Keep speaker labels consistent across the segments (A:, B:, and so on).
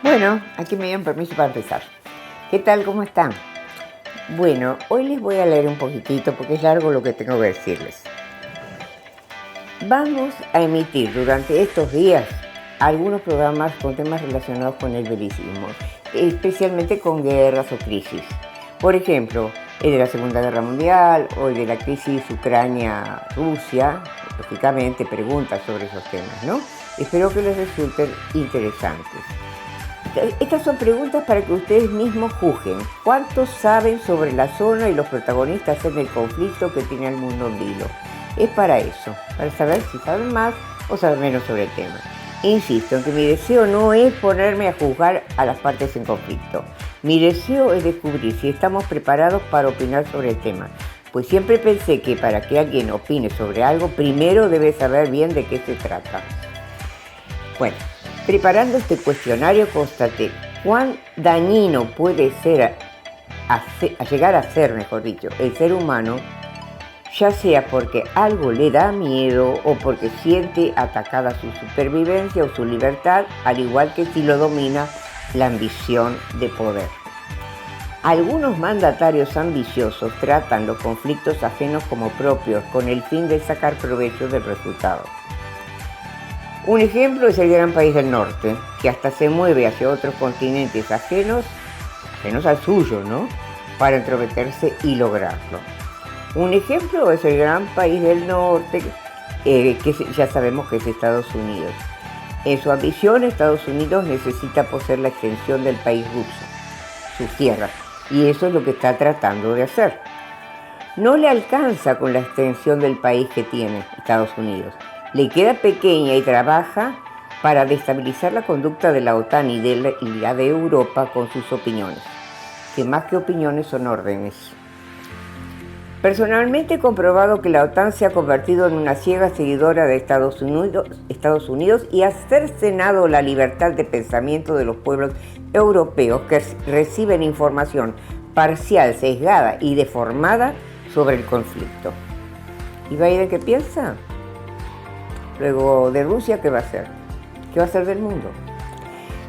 A: Bueno, aquí me dieron permiso para empezar. ¿Qué tal? ¿Cómo están? Bueno, hoy les voy a leer un poquitito porque es largo lo que tengo que decirles. Vamos a emitir durante estos días algunos programas con temas relacionados con el belicismo, especialmente con guerras o crisis. Por ejemplo, el de la Segunda Guerra Mundial o el de la crisis Ucrania-Rusia, lógicamente preguntas sobre esos temas, ¿no? Espero que les resulten interesantes. Estas son preguntas para que ustedes mismos juzguen cuántos saben sobre la zona y los protagonistas en el conflicto que tiene el mundo en vilo. Es para eso, para saber si saben más o saben menos sobre el tema. Insisto en que mi deseo no es ponerme a juzgar a las partes en conflicto. Mi deseo es descubrir si estamos preparados para opinar sobre el tema. Pues siempre pensé que para que alguien opine sobre algo, primero debe saber bien de qué se trata. Bueno, preparando este cuestionario constaté cuán dañino puede ser, llegar a ser, mejor dicho, el ser humano, ya sea porque algo le da miedo o porque siente atacada su supervivencia o su libertad, al igual que si lo domina la ambición de poder. Algunos mandatarios ambiciosos tratan los conflictos ajenos como propios con el fin de sacar provecho del resultado. Un ejemplo es el gran país del norte, que hasta se mueve hacia otros continentes ajenos al suyo, ¿no?, para entrometerse y lograrlo. Un ejemplo es el gran país del norte, que ya sabemos que es Estados Unidos. En su ambición, Estados Unidos necesita poseer la extensión del país ruso, sus tierras, y eso es lo que está tratando de hacer. No le alcanza con la extensión del país que tiene Estados Unidos. Le queda pequeña y trabaja para destabilizar la conducta de la OTAN y la de Europa con sus opiniones, que más que opiniones son órdenes. Personalmente he comprobado que la OTAN se ha convertido en una ciega seguidora de Estados Unidos y ha cercenado la libertad de pensamiento de los pueblos europeos que reciben información parcial, sesgada y deformada sobre el conflicto. ¿Y Biden qué piensa? Luego de Rusia, ¿qué va a hacer? ¿Qué va a hacer del mundo?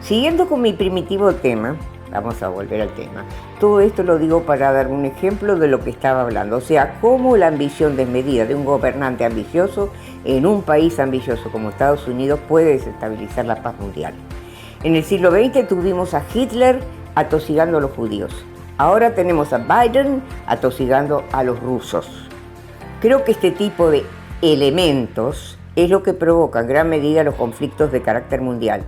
A: Siguiendo con mi primitivo tema, vamos a volver al tema. Todo esto lo digo para dar un ejemplo de lo que estaba hablando. O sea, cómo la ambición desmedida de un gobernante ambicioso en un país ambicioso como Estados Unidos puede desestabilizar la paz mundial. En el siglo XX tuvimos a Hitler atosigando a los judíos. Ahora tenemos a Biden atosigando a los rusos. Creo que este tipo de elementos es lo que provoca en gran medida los conflictos de carácter mundial.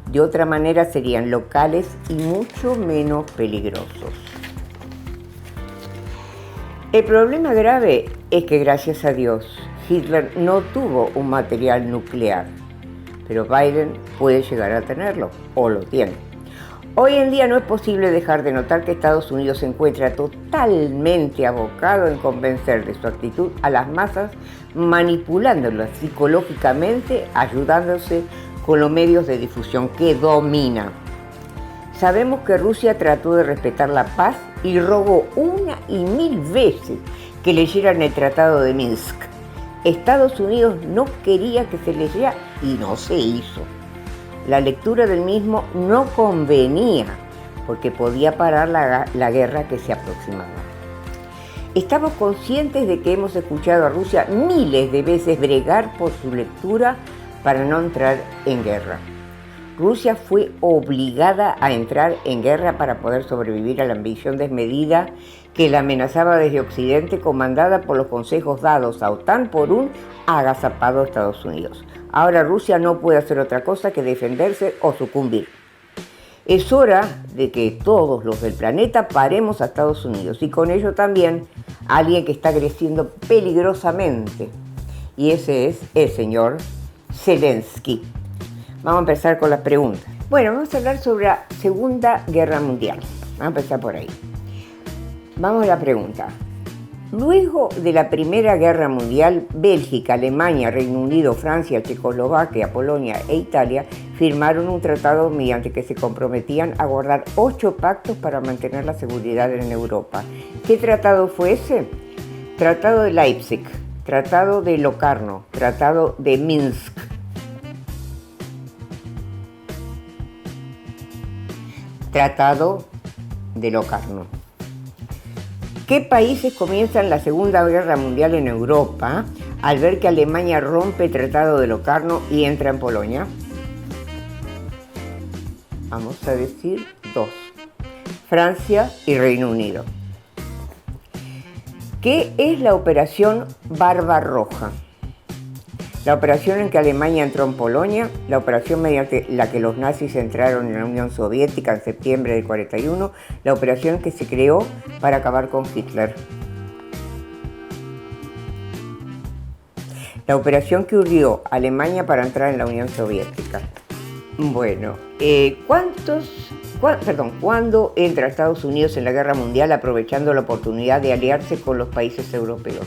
A: De otra manera serían locales y mucho menos peligrosos. El problema grave es que, gracias a Dios, Hitler no tuvo un material nuclear, pero Biden puede llegar a tenerlo, o lo tiene. Hoy en día no es posible dejar de notar que Estados Unidos se encuentra totalmente abocado en convencer de su actitud a las masas, manipulándolas psicológicamente, ayudándose con los medios de difusión que domina. Sabemos que Rusia trató de respetar la paz y rogó 1 y 1000 veces que leyeran el Tratado de Minsk. Estados Unidos no quería que se leyera y no se hizo. La lectura del mismo no convenía porque podía parar la guerra que se aproximaba. Estamos conscientes de que hemos escuchado a Rusia miles de veces bregar por su lectura para no entrar en guerra. Rusia fue obligada a entrar en guerra para poder sobrevivir a la ambición desmedida que la amenazaba desde Occidente, comandada por los consejos dados a OTAN por un agazapado Estados Unidos. Ahora Rusia no puede hacer otra cosa que defenderse o sucumbir. Es hora de que todos los del planeta paremos a Estados Unidos y con ello también a alguien que está creciendo peligrosamente. Y ese es el señor Zelensky. Vamos a empezar con las preguntas. Bueno, vamos a hablar sobre la Segunda Guerra Mundial. Vamos a empezar por ahí. Vamos a la pregunta. Luego de la Primera Guerra Mundial, Bélgica, Alemania, Reino Unido, Francia, Checoslovaquia, Polonia e Italia firmaron un tratado mediante que se comprometían a guardar 8 pactos para mantener la seguridad en Europa. ¿Qué tratado fue ese? Tratado de Leipzig, Tratado de Locarno, Tratado de Minsk. Tratado de Locarno. ¿Qué países comienzan la Segunda Guerra Mundial en Europa al ver que Alemania rompe el Tratado de Locarno y entra en Polonia? Vamos a decir 2. Francia y Reino Unido. ¿Qué es la Operación Barbarroja? La operación en que Alemania entró en Polonia, la operación mediante la que los nazis entraron en la Unión Soviética en septiembre del 41, la operación que se creó para acabar con Hitler. La operación que urdió a Alemania para entrar en la Unión Soviética. Bueno, ¿cuándo entra Estados Unidos en la Guerra Mundial aprovechando la oportunidad de aliarse con los países europeos?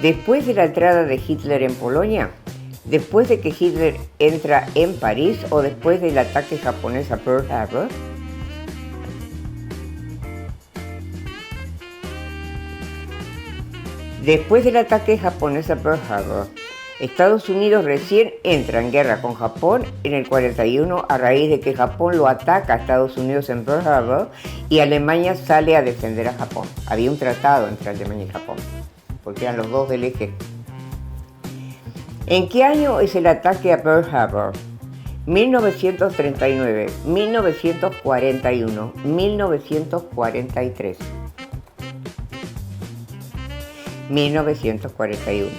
A: ¿Después de la entrada de Hitler en Polonia? ¿Después de que Hitler entra en París o después del ataque japonés a Pearl Harbor? Después del ataque japonés a Pearl Harbor, Estados Unidos recién entra en guerra con Japón en el 41 a raíz de que Japón lo ataca a Estados Unidos en Pearl Harbor y Alemania sale a defender a Japón. Había un tratado entre Alemania y Japón, porque eran los dos del eje. ¿En qué año es el ataque a Pearl Harbor? 1939, 1941, 1943. 1941.